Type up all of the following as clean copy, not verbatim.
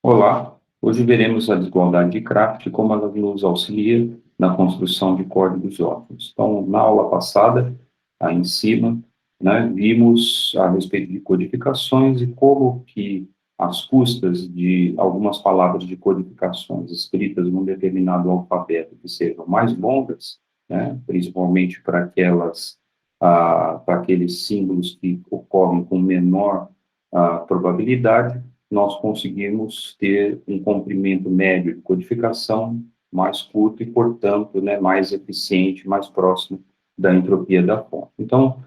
Olá, hoje veremos a desigualdade de Kraft e como ela nos auxilia na construção de códigos ótimos. Então, na aula passada, aí em cima, né, vimos a respeito de codificações e como que às custas de algumas palavras de codificações escritas num determinado alfabeto que sejam mais longas, né, principalmente para para aqueles símbolos que ocorrem com menor probabilidade, nós conseguimos ter um comprimento médio de codificação mais curto e, portanto, né, mais eficiente, mais próximo da entropia da fonte. Então,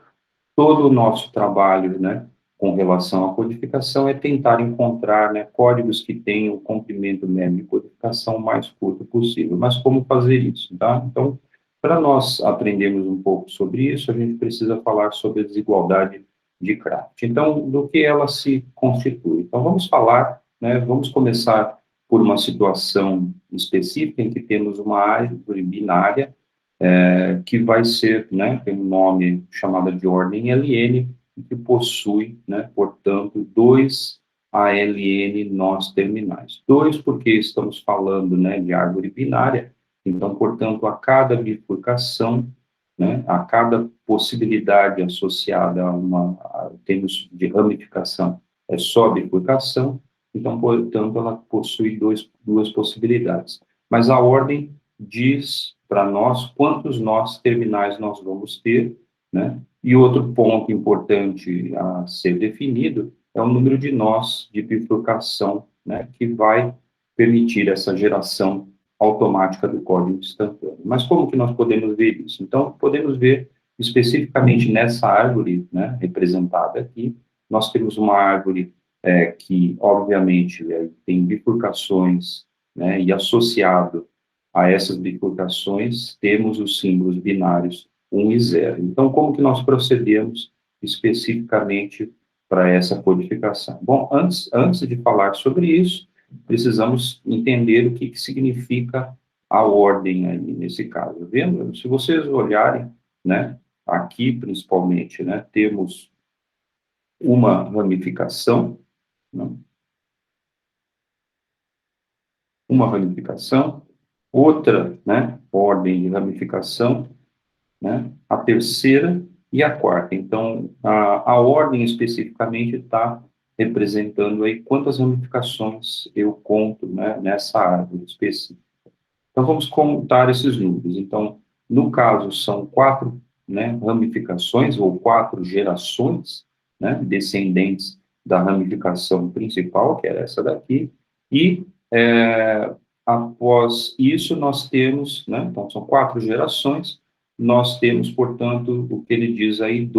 todo o nosso trabalho, né, com relação à codificação é tentar encontrar, né, códigos que tenham o comprimento médio de codificação mais curto possível. Mas como fazer isso, tá? Então, para nós aprendermos um pouco sobre isso, a gente precisa falar sobre a desigualdade de Kraft. Então, do que ela se constitui? Então, vamos falar, né, vamos começar por uma situação específica em que temos uma árvore binária que vai ser, né, tem um nome chamada de ordem LN, que possui, né, portanto, dois ALN nós terminais. Dois porque estamos falando, né, de árvore binária, então, portanto, a cada bifurcação, né, a cada possibilidade associada a termos de ramificação é só bifurcação, então, portanto, ela possui duas possibilidades. Mas a ordem diz para nós quantos nós terminais nós vamos ter, né? E outro ponto importante a ser definido é o número de nós de bifurcação, né, que vai permitir essa geração automática do código instantâneo. Mas como que nós podemos ver isso? Então, podemos ver especificamente nessa árvore, né, representada aqui, nós temos uma árvore que, obviamente, tem bifurcações, né, e associado a essas bifurcações, temos os símbolos binários 1 e 0. Então, como que nós procedemos especificamente para essa codificação? Bom, antes de falar sobre isso, precisamos entender o que significa a ordem aí, nesse caso. Vendo? Se vocês olharem, né, aqui principalmente, né, temos uma ramificação, né, uma ramificação, outra, né, ordem de ramificação, né, a terceira e a quarta. Então, a ordem especificamente está representando aí quantas ramificações eu conto, né, nessa árvore específica. Então, vamos contar esses números. Então, no caso, são quatro, né, ramificações ou quatro gerações, né, descendentes da ramificação principal, que era essa daqui, e após isso nós temos, né, então são quatro gerações, nós temos, portanto, o que ele diz aí,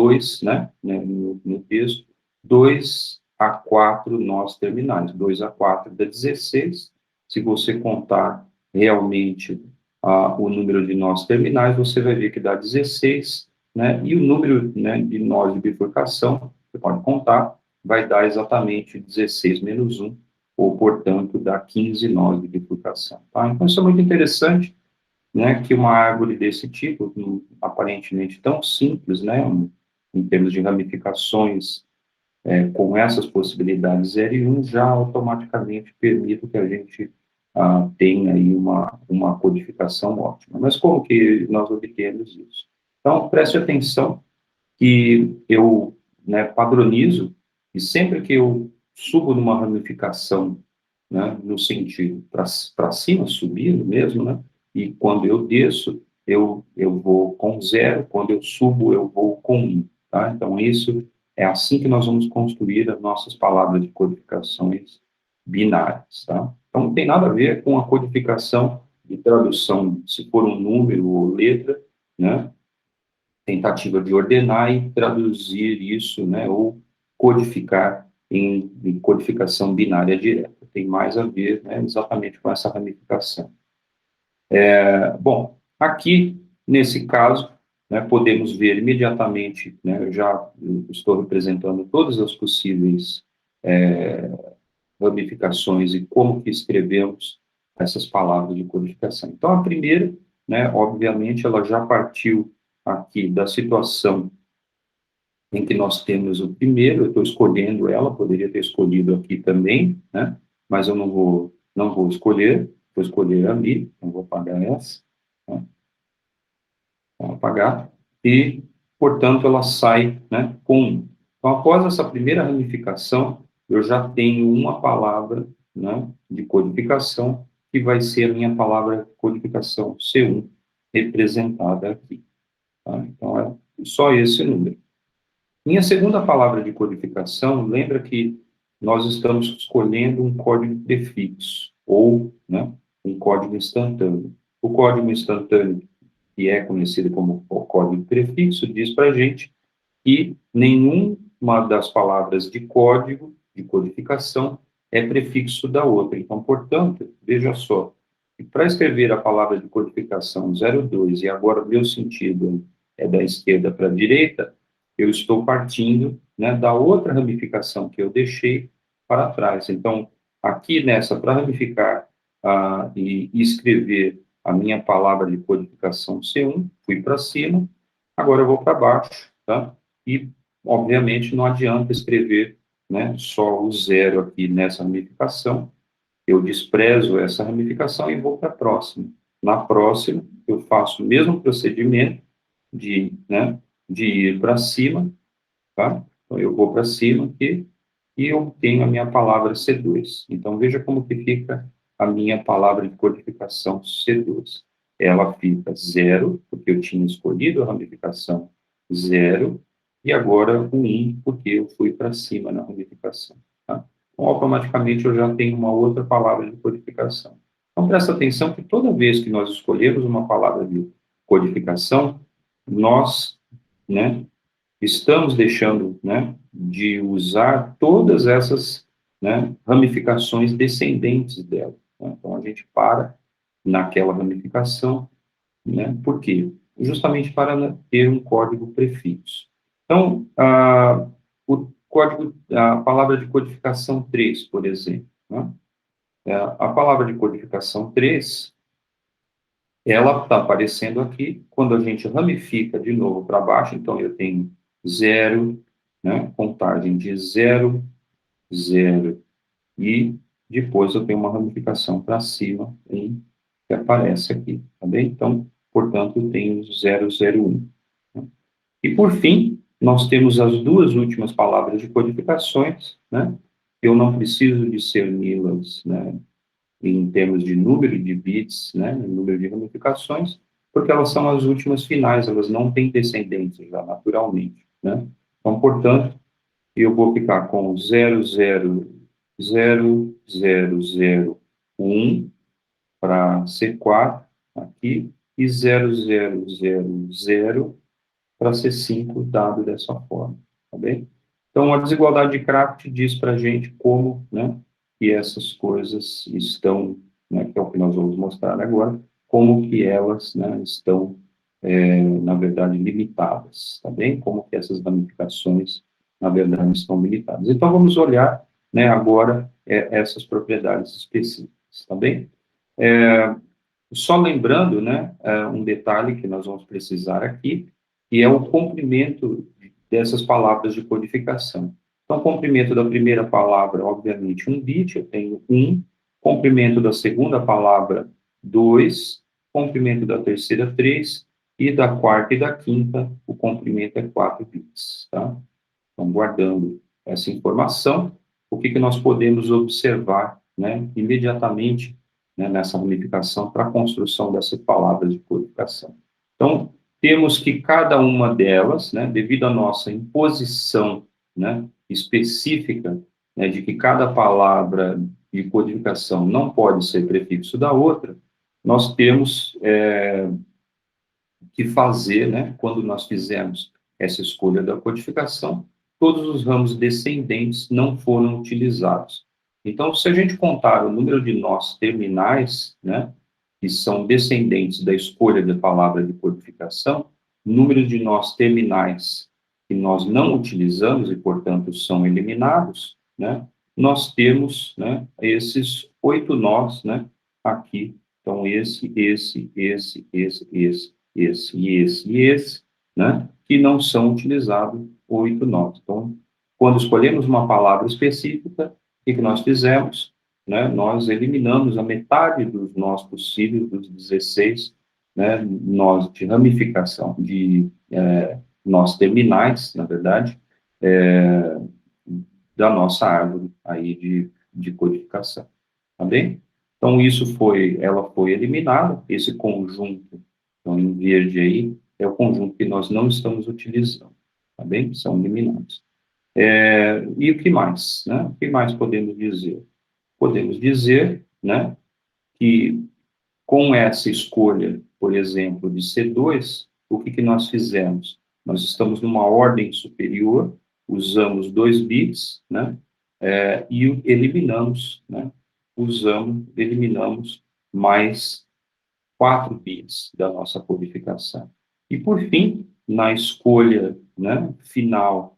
no texto, 2 a 4 nós terminais, 2 a 4 dá 16, se você contar realmente o número de nós terminais, você vai ver que dá 16, né, e o número, né, de nós de bifurcação, você pode contar, vai dar exatamente 16 menos 1, ou, portanto, dá 15 nós de bifurcação. Tá? Então, isso é muito interessante, né, que uma árvore desse tipo, aparentemente tão simples, né, em termos de ramificações, com essas possibilidades 0 e 1, já automaticamente permite que a gente tenha aí uma codificação ótima. Mas como que nós obtemos isso? Então, preste atenção que eu, né, padronizo, e sempre que eu subo numa ramificação, né, no sentido para cima, subindo mesmo, né, e quando eu desço, eu vou com 0, quando eu subo, eu vou com 1, tá? Então, isso é assim que nós vamos construir as nossas palavras de codificações binárias, tá? Então, não tem nada a ver com a codificação de tradução, se for um número ou letra, né, tentativa de ordenar e traduzir isso, né, ou codificar em codificação binária direta. Tem mais a ver, né, exatamente com essa ramificação. Bom, aqui, nesse caso, né, podemos ver imediatamente, né, eu já estou representando todas as possíveis ramificações e como que escrevemos essas palavras de codificação. Então, a primeira, né, obviamente, ela já partiu aqui da situação em que nós temos o primeiro, eu estou escolhendo ela, poderia ter escolhido aqui também, né? mas eu não vou escolher, vou escolher ali, então vou apagar essa, né? Vou apagar, e, portanto, ela sai, né, com 1. Então, após essa primeira ramificação, eu já tenho uma palavra, né, de codificação, que vai ser a minha palavra codificação C1, representada aqui. Tá? Então, é só esse número. Minha segunda palavra de codificação, lembra que nós estamos escolhendo um código prefixo, ou, né, um código instantâneo. O código instantâneo, que é conhecido como o código prefixo, diz para a gente que nenhuma das palavras de código, de codificação, é prefixo da outra. Então, portanto, veja só, para escrever a palavra de codificação 02, e agora o meu sentido é da esquerda para a direita, eu estou partindo, né, da outra ramificação que eu deixei para trás. Então, aqui nessa, para ramificar e escrever a minha palavra de codificação C1, fui para cima, agora eu vou para baixo, tá? E, obviamente, não adianta escrever, né, só o 0 aqui nessa ramificação, eu desprezo essa ramificação e vou para a próxima. Na próxima, eu faço o mesmo procedimento né, de ir para cima, tá? Então, eu vou para cima aqui e eu tenho a minha palavra C2. Então, veja como que fica a minha palavra de codificação C2. Ela fica 0, porque eu tinha escolhido a ramificação 0, e agora o 1, porque eu fui para cima na ramificação. Tá? Então, automaticamente, eu já tenho uma outra palavra de codificação. Então, presta atenção que toda vez que nós escolhemos uma palavra de codificação, nós, né, estamos deixando, né, de usar todas essas, né, ramificações descendentes dela. Né? Então, a gente para naquela ramificação, né, por quê? Justamente para ter um código prefixo. Então, o código, a palavra de codificação 3, por exemplo, né? A palavra de codificação 3, ela está aparecendo aqui, quando a gente ramifica de novo para baixo, então eu tenho 0, né, contagem de 0, 0, e depois eu tenho uma ramificação para cima, que aparece aqui, tá bem? Então, portanto, eu tenho 0, 0, 1. Né? E, por fim, nós temos as duas últimas palavras de codificações, né? Eu não preciso discerni-las, né, em termos de número de bits, né, número de ramificações, porque elas são as últimas finais, elas não têm descendentes já, naturalmente, né? Então, portanto, eu vou ficar com 0, 0, 0, 0, 0, 1 para C4 aqui, e 0, 0, 0, 0 para C5, dado dessa forma, tá bem? Então, a desigualdade de Kraft diz para a gente como, né, que essas coisas estão, né, que é o que nós vamos mostrar agora, como que elas, né, estão, na verdade, limitadas, tá bem? Como que essas ramificações, na verdade, estão limitadas. Então, vamos olhar, né, agora essas propriedades específicas, tá bem? Só lembrando, né, um detalhe que nós vamos precisar aqui, que é o comprimento dessas palavras de codificação. Então, o comprimento da primeira palavra, obviamente, 1 bit, eu tenho 1. Comprimento da segunda palavra, 2. Comprimento da terceira, 3. E da quarta e da quinta, o comprimento é 4 bits. Tá? Então, guardando essa informação, o que nós podemos observar, né, imediatamente, né, nessa ramificação para a construção dessas palavras de codificação. Então, temos que cada uma delas, né, devido à nossa imposição, né, específica, né, de que cada palavra de codificação não pode ser prefixo da outra, nós temos que fazer, né, quando nós fizermos essa escolha da codificação, todos os ramos descendentes não foram utilizados. Então, se a gente contar o número de nós terminais, né, que são descendentes da escolha da palavra de codificação, número de nós terminais que nós não utilizamos e, portanto, são eliminados, né, nós temos, né, esses 8 nós, né, aqui. Então, esse, e esse, né, que não são utilizados 8 nós. Então, quando escolhemos uma palavra específica, o que nós fizemos? né, nós eliminamos a metade dos nós possíveis, dos 16, né, nós de ramificação, de nós terminais, na verdade, da nossa árvore aí de codificação, tá bem? Então, ela foi eliminada, esse conjunto, então, em verde aí, é o conjunto que nós não estamos utilizando, tá bem? São eliminados. E o que mais, né? O que mais podemos dizer? Podemos dizer, né, que com essa escolha, por exemplo, de C2, o que nós fizemos? Nós estamos numa ordem superior, usamos 2 bits, né, e eliminamos, né, eliminamos mais 4 bits da nossa codificação. E, por fim, na escolha, né, final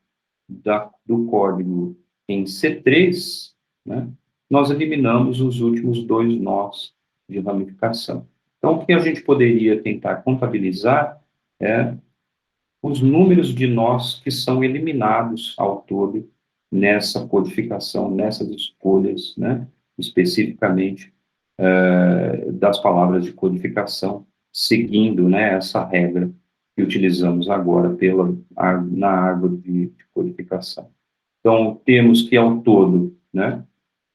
do código em C3, né, nós eliminamos os últimos 2 nós de ramificação. Então, o que a gente poderia tentar contabilizar é os números de nós que são eliminados ao todo nessa codificação, nessas escolhas, né, especificamente das palavras de codificação, seguindo, né, essa regra que utilizamos agora na árvore de codificação. Então, temos que, ao todo, né,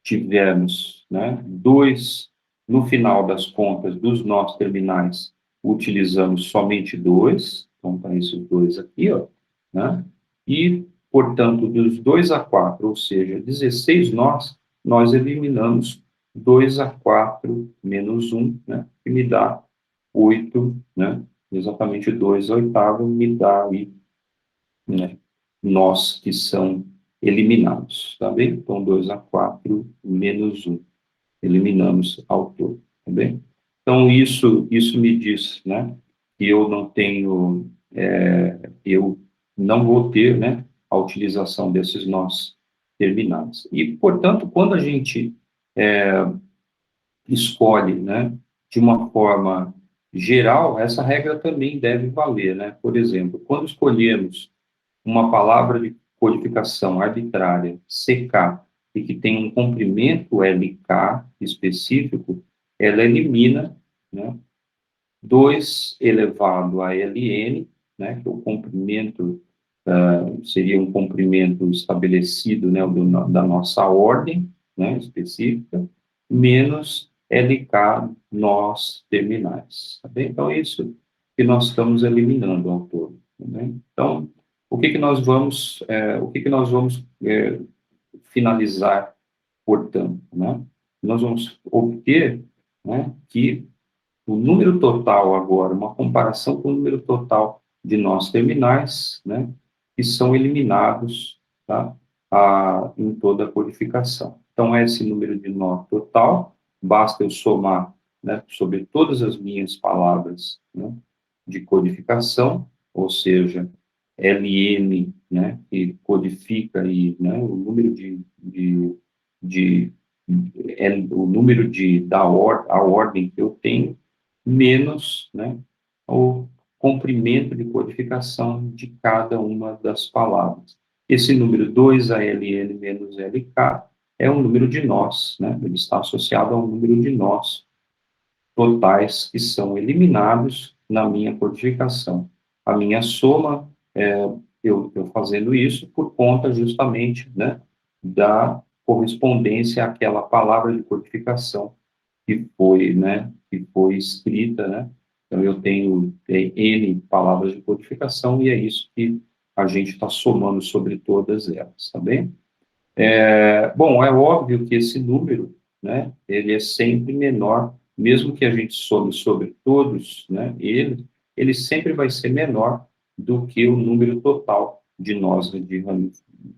tivemos, né, 2, no final das contas, dos nós terminais, utilizamos somente 2, então, para esses 2 aqui, ó, né, e, portanto, dos 2 a 4, ou seja, 16 nós eliminamos 2 a 4 menos 1, né, que me dá 8, né, exatamente 2 a oitava, me dá aí, né, nós que são eliminados, tá bem? Então, 2 a 4 menos 1, eliminamos ao todo, tá bem? Então, isso me diz, né, que eu não tenho, eu não vou ter, né, a utilização desses nós terminados. E, portanto, quando a gente escolhe, né, de uma forma geral, essa regra também deve valer, né? Por exemplo, quando escolhemos uma palavra de codificação arbitrária, CK, e que tem um comprimento LK específico, ela elimina, né, 2 elevado a LN, né, que o comprimento seria um comprimento estabelecido, né, da nossa ordem, né, específica, menos LK nós terminais. Tá bem? Então, é isso que nós estamos eliminando ao todo. Tá bem? Então, o que nós vamos finalizar, portanto, né? Nós vamos obter, né, que o número total agora, uma comparação com o número total de nós terminais, né, que são eliminados, tá, em toda a codificação. Então, esse número de nó total, basta eu somar, né, sobre todas as minhas palavras, né, de codificação, ou seja, LN, né, que codifica aí, né, o número o número a ordem que eu tenho, menos, né, o comprimento de codificação de cada uma das palavras. Esse número 2ALN menos LK é um número de nós, né, ele está associado ao número de nós totais que são eliminados na minha codificação. A minha soma, eu fazendo isso por conta justamente, né, da correspondência àquela palavra de codificação que foi escrita, né? Então, eu tenho N palavras de codificação e é isso que a gente está somando sobre todas elas, tá bem? Bom, é óbvio que esse número, né, ele é sempre menor, mesmo que a gente some sobre todos, né, ele sempre vai ser menor do que o número total de nós,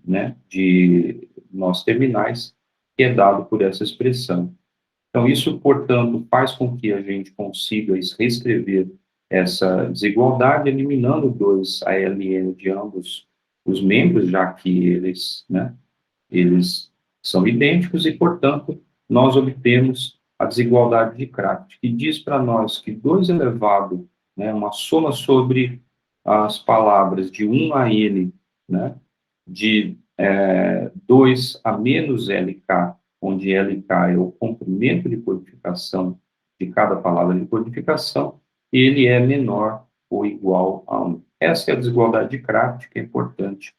né, de nós terminais, que é dado por essa expressão. Então, isso, portanto, faz com que a gente consiga reescrever essa desigualdade, eliminando 2 ALN de ambos os membros, já que eles são idênticos e, portanto, nós obtemos a desigualdade de Craft, que diz para nós que 2 elevado, né, uma soma sobre as palavras de 1 a N, né, de 2 a menos LK, onde LK é o comprimento de codificação de cada palavra de codificação, ele é menor ou igual a 1. Essa é a desigualdade de Kraft, que é importante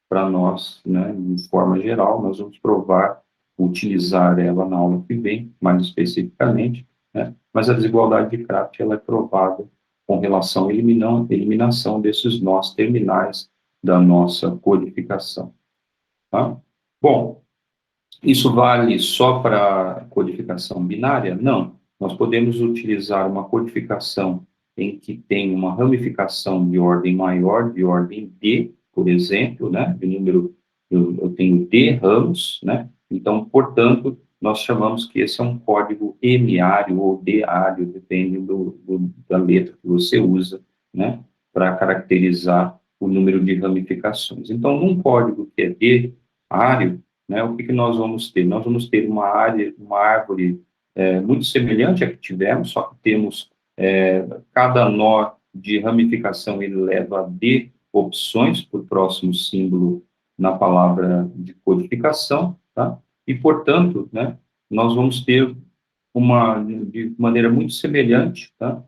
para nós, né, de forma geral. Nós vamos provar, utilizar ela na aula que vem, mais especificamente, né, mas a desigualdade de Kraft ela é provada com relação à eliminação desses nós terminais da nossa codificação. Tá? Bom, isso vale só para codificação binária? Não. Nós podemos utilizar uma codificação em que tem uma ramificação de ordem maior, de ordem D, por exemplo, né? De número, eu tenho D ramos, né? Então, portanto, nós chamamos que esse é um código M-ário ou D-ário, depende da letra que você usa, né? Para caracterizar o número de ramificações. Então, num código que é D-ário, né, o que nós vamos ter? Nós vamos ter uma árvore muito semelhante à que tivemos, só que temos cada nó de ramificação, ele leva a D opções por próximo símbolo na palavra de codificação, tá? E, portanto, né, nós vamos ter de maneira muito semelhante, tá?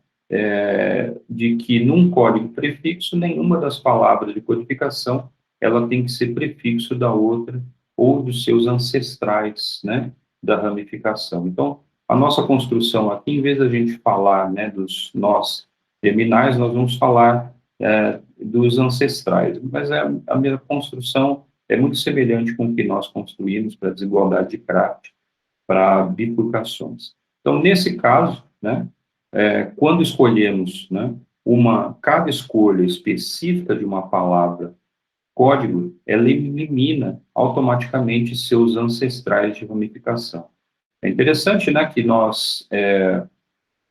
De que num código prefixo, nenhuma das palavras de codificação, ela tem que ser prefixo da outra, ou dos seus ancestrais, né, da ramificação. Então, a nossa construção aqui, em vez da gente falar, né, dos nós terminais, nós vamos falar dos ancestrais, mas a minha construção é muito semelhante com o que nós construímos para a desigualdade de Kraft, para bifurcações. Então, nesse caso, né, quando escolhemos, né, cada escolha específica de uma palavra código, ela elimina automaticamente seus ancestrais de ramificação. É interessante, né, que nós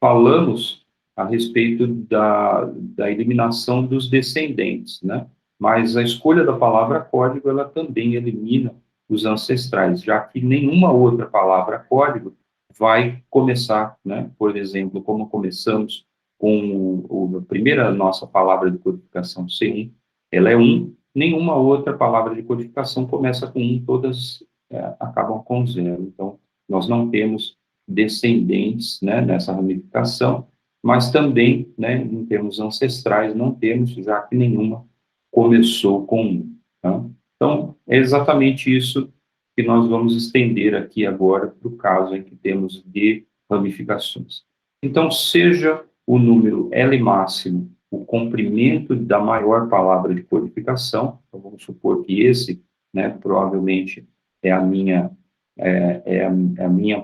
falamos a respeito da eliminação dos descendentes, né, mas a escolha da palavra código, ela também elimina os ancestrais, já que nenhuma outra palavra código vai começar, né, por exemplo, como começamos com a primeira nossa palavra de codificação C1, ela é 1, nenhuma outra palavra de codificação começa com 1, todas acabam com 0. Então, nós não temos descendentes, né, nessa ramificação, mas também, né, em termos ancestrais, não temos, já que nenhuma começou com 1. Tá? Então, é exatamente isso que nós vamos estender aqui agora para o caso em que temos D ramificações. Então, seja o número L máximo o comprimento da maior palavra de codificação, então vamos supor que esse, né, provavelmente é a minha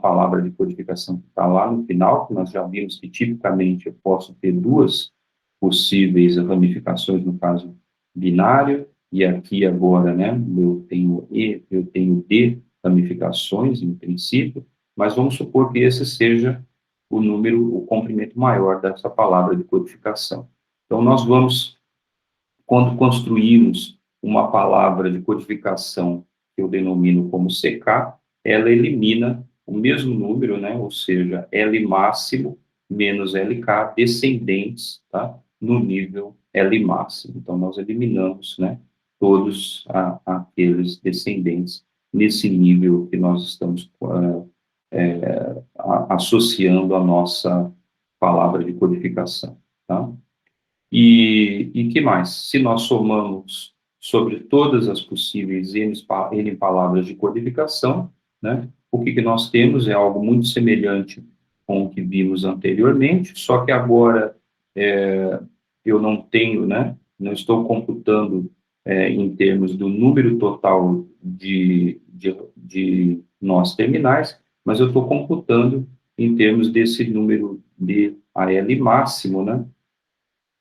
palavra de codificação que está lá no final, que nós já vimos que tipicamente eu posso ter duas possíveis ramificações, no caso binário, e aqui agora, né, eu tenho D ramificações, em princípio, mas vamos supor que esse seja o comprimento maior dessa palavra de codificação. Então, nós vamos, quando construímos uma palavra de codificação que eu denomino como CK, ela elimina o mesmo número, né, ou seja, L máximo menos LK descendentes, tá, no nível L máximo. Então, nós eliminamos, né, todos aqueles descendentes nesse nível que nós estamos associando a nossa palavra de codificação, tá? E que mais? Se nós somamos sobre todas as possíveis N palavras de codificação, né, o que nós temos é algo muito semelhante com o que vimos anteriormente, só que agora eu não tenho, né, não estou computando em termos do número total de nós terminais, mas eu estou computando em termos desse número de AL máximo, né,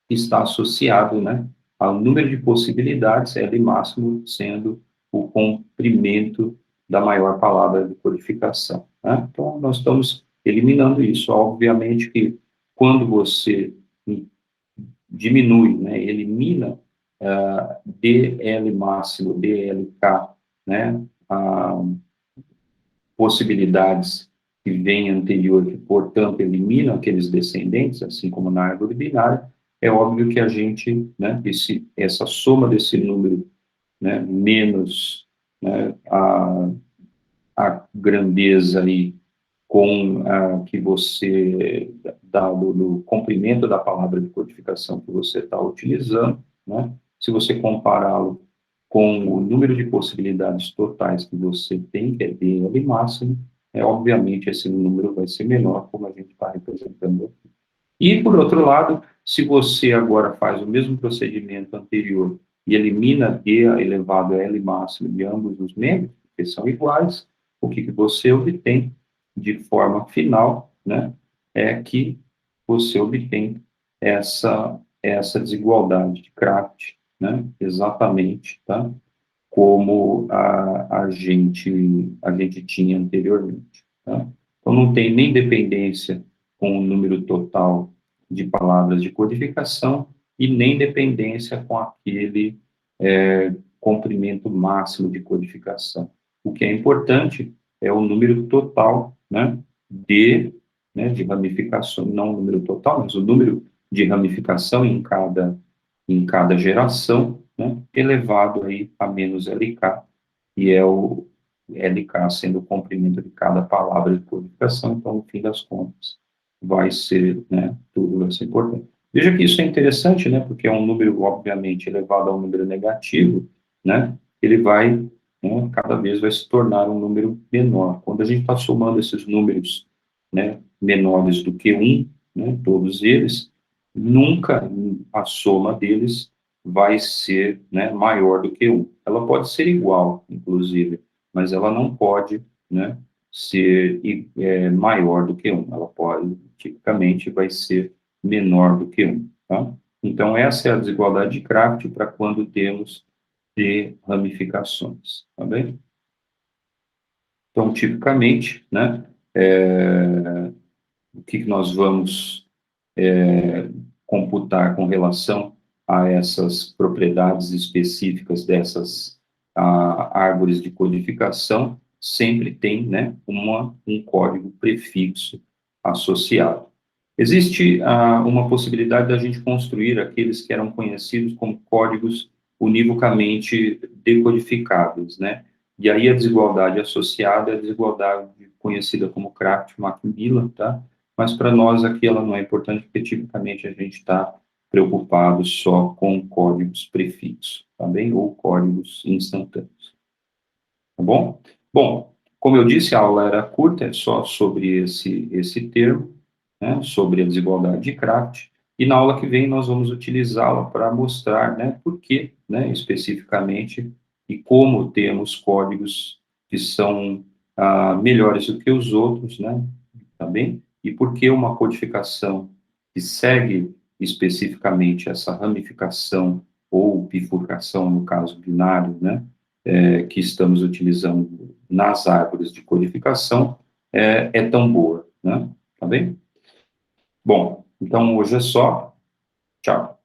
que está associado, né, ao número de possibilidades, L máximo sendo o comprimento da maior palavra de codificação. Né? Então, nós estamos eliminando isso. Obviamente que quando você diminui, né, elimina DL máximo, DLK, né, possibilidades que vêm anterior, que, portanto, eliminam aqueles descendentes, assim como na árvore binária, é óbvio que a gente, né, essa soma desse número, né, menos, né, a grandeza aí com que você dá do comprimento da palavra de codificação que você está utilizando, né? Se você compará-lo com o número de possibilidades totais que você tem, que é DL máximo, obviamente esse número vai ser menor, como a gente está representando aqui. E, por outro lado, se você agora faz o mesmo procedimento anterior e elimina D elevado a L máximo de ambos os membros, que são iguais, o que você obtém de forma final, né, é que você obtém essa desigualdade de Kraft, né, exatamente, tá, como a gente tinha anteriormente. Tá? Então, não tem nem dependência com o número total de palavras de codificação e nem dependência com aquele comprimento máximo de codificação. O que é importante é o número total, né, de ramificação, não o número total, mas o número de ramificação em cada geração, né, elevado aí a menos LK, e é o LK sendo o comprimento de cada palavra de codificação, então, no fim das contas, vai ser, né, tudo vai ser importante. Veja que isso é interessante, né, porque é um número, obviamente, elevado a um número negativo, né, ele vai, né, cada vez vai se tornar um número menor. Quando a gente está somando esses números, né, menores do que 1, né, todos eles, nunca a soma deles vai ser, né, maior do que 1. Ela pode ser igual, inclusive, mas ela não pode, né, ser maior do que 1. Ela pode, tipicamente, vai ser menor do que 1. Tá? Então, essa é a desigualdade de Kraft para quando temos de ramificações. Tá bem? Então, tipicamente, né, o que nós vamos computar com relação a essas propriedades específicas dessas árvores de codificação, sempre tem, né, um código prefixo associado. Existe uma possibilidade da gente construir aqueles que eram conhecidos como códigos univocamente decodificáveis, né? E aí a desigualdade associada é a desigualdade conhecida como Kraft-Macmillan, tá? Mas para nós aqui ela não é importante, porque tipicamente a gente está preocupado só com códigos prefixos, tá bem? Ou códigos instantâneos, tá bom? Bom, como eu disse, a aula era curta, é só sobre esse termo, né, sobre a desigualdade de Kraft, e na aula que vem nós vamos utilizá-la para mostrar, né, por que, né, especificamente, e como temos códigos que são melhores do que os outros, né, tá bem? E por que uma codificação que segue especificamente essa ramificação ou bifurcação, no caso binário, né, que estamos utilizando nas árvores de codificação, é tão boa, né? Tá bem? Bom, então hoje é só. Tchau.